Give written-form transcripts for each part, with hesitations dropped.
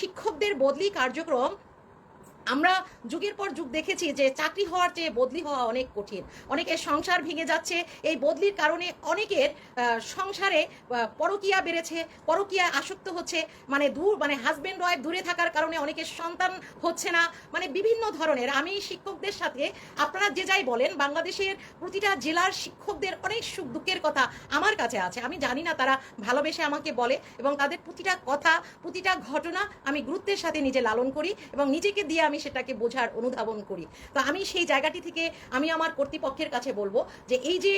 শিক্ষকদের বদলি কার্যক্রম আমরা যুগের পর যুগ দেখেছি যে চাকরি হওয়ার চেয়ে বদলি হওয়া অনেক কঠিন। অনেকের সংসার ভেঙে যাচ্ছে, এই বদলির কারণে অনেকের সংসারে পরকীয়া বেড়েছে, পরকীয়া আসক্ত হচ্ছে, মানে হাজব্যান্ড ওয়াইফ দূরে থাকার কারণে অনেকের সন্তান হচ্ছে না, মানে বিভিন্ন ধরনের। আমি শিক্ষকদের সাথে, আপনারা যে যাই বলেন, বাংলাদেশের প্রতিটা জেলার শিক্ষকদের অনেক সুখ দুঃখের কথা আমার কাছে আছে। আমি জানি না, তারা ভালোবেসে আমাকে বলে এবং তাদের প্রতিটা কথা, প্রতিটা ঘটনা আমি গুরুত্বের সাথে নিজে লালন করি এবং নিজেকে দিয়ে আমি সেটাকে বোঝার অনুধাবন করি। তো আমি সেই জায়গাটি থেকে আমি আমার কর্তৃপক্ষের কাছে বলবো যে এই যে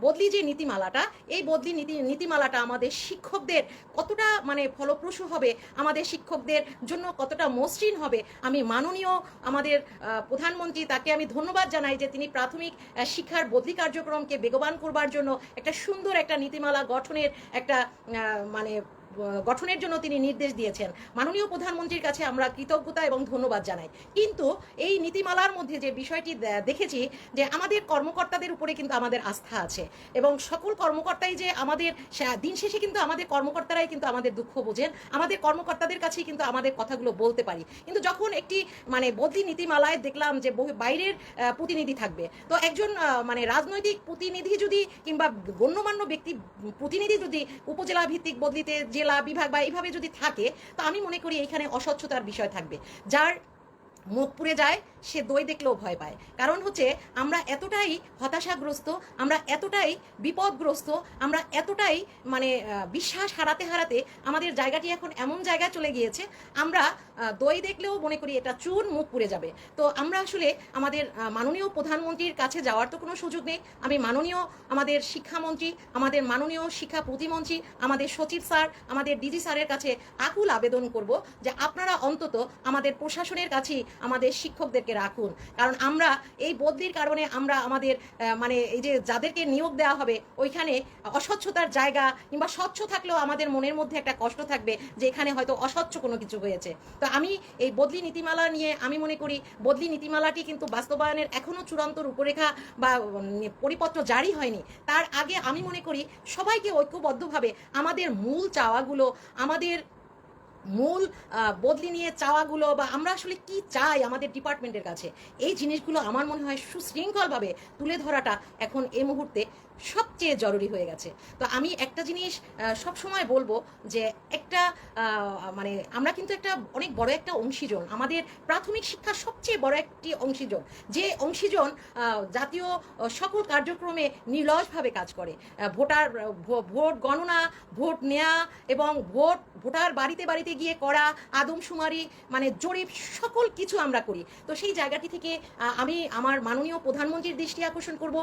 বদলি যে নীতিমালাটা, এই বদলি নীতিমালাটা আমাদের শিক্ষকদের কতটা মানে ফলপ্রসূ হবে, আমাদের শিক্ষকদের জন্য কতটা মসৃণ হবে। আমি মাননীয় আমাদের প্রধানমন্ত্রী, তাকে আমি ধন্যবাদ জানাই যে তিনি প্রাথমিক শিক্ষার বদলি কার্যক্রমকে বেগবান করবার জন্য একটা সুন্দর একটা নীতিমালা গঠনের একটা মানে গঠনের জন্য তিনি নির্দেশ দিয়েছেন। মাননীয় প্রধানমন্ত্রীর কাছে আমরা কৃতজ্ঞতা এবং ধন্যবাদ জানাই। কিন্তু এই নীতিমালার মধ্যে যে বিষয়টি দেখেছি যে আমাদের কর্মকর্তাদের উপরে কিন্তু আমাদের আস্থা আছে এবং সকল কর্মকর্তাই যে আমাদের দিন শেষে কিন্তু আমাদের কর্মকর্তারাই কিন্তু আমাদের দুঃখ বোঝেন, আমাদের কর্মকর্তাদের কাছেই কিন্তু আমাদের কথাগুলো বলতে পারি। কিন্তু যখন একটি মানে বদলি নীতিমালায় দেখলাম যে বাইরের প্রতিনিধি থাকবে, তো একজন মানে রাজনৈতিক প্রতিনিধি যদি কিংবা গণ্যমান্য ব্যক্তি প্রতিনিধি যদি উপজেলা ভিত্তিক বদলিতে জেলা বিভাগ বা এইভাবে যদি থাকে, তো আমি মনে করি এইখানে অস্বচ্ছতার বিষয় থাকবে। যার মুখ পুড়ে যায় সে দই দেখলেও ভয় পায়। কারণ হচ্ছে আমরা এতটাই হতাশাগ্রস্ত, আমরা এতটাই বিপদগ্রস্ত, আমরা এতটাই মানে বিশ্বাস হারাতে হারাতে আমাদের জায়গাটি এখন এমন জায়গায় চলে গিয়েছে, আমরা দই দেখলেও মনে করি এটা চুন, মুখ পুড়ে যাবে। তো আমরা আসলে আমাদের মাননীয় প্রধানমন্ত্রীর কাছে যাওয়ার তো কোনো সুযোগ নেই। আমি মাননীয় আমাদের শিক্ষামন্ত্রী, আমাদের মাননীয় শিক্ষা প্রতিমন্ত্রী, আমাদের সচিব স্যার, আমাদের ডিজি স্যারের কাছে আকুল আবেদন করব যে আপনারা অন্তত আমাদের প্রশাসনের কাছেই আমাদের শিক্ষকদেরকে রাখুন। কারণ আমরা এই বদলির কারণে আমরা আমাদের মানে এই যে যাদেরকে নিয়োগ দেওয়া হবে ওইখানে অস্বচ্ছতার জায়গা কিংবা স্বচ্ছ থাকলেও আমাদের মনের মধ্যে একটা কষ্ট থাকবে যে এখানে হয়তো অস্বচ্ছ কোনো কিছু হয়েছে। তো আমি এই বদলি নীতিমালা নিয়ে আমি মনে করি বদলি নীতিমালাটি কিন্তু বাস্তবায়নের এখনও চূড়ান্ত রূপরেখা বা পরিপত্র জারি হয়নি। তার আগে আমি মনে করি সবাইকে ঐক্যবদ্ধভাবে আমাদের মূল চাওয়াগুলো, আমাদের মূল বদলি নিয়ে চাওয়াগুলো বা আমরা আসলে কি চাই আমাদের ডিপার্টমেন্টের কাছে, এই জিনিসগুলো আমার মনে হয় সুশৃঙ্খলভাবে তুলে ধরাটা এখন এই মুহূর্তে সবচেয়ে জরুরি হয়ে গেছে। তো আমি একটা জিনিস সবসময় বলবো যে একটা মানে আমরা কিন্তু একটা অনেক বড় একটা অংশীজন, আমাদের প্রাথমিক শিক্ষার সবচেয়ে বড় একটি অংশীজন, যে অংশীজন জাতীয় সকল কার্যক্রমে নির্লসভাবে কাজ করে। ভোট গণনা, ভোট নেয়া এবং ভোটার বাড়িতে বাড়িতে গিয়ে করা আদমশুমারি, মানে জরিপ, সকল কিছু আমরা করি। তো সেই জায়গাটি থেকে আমি আমার মাননীয় প্রধানমন্ত্রীর দৃষ্টি আকর্ষণ করব।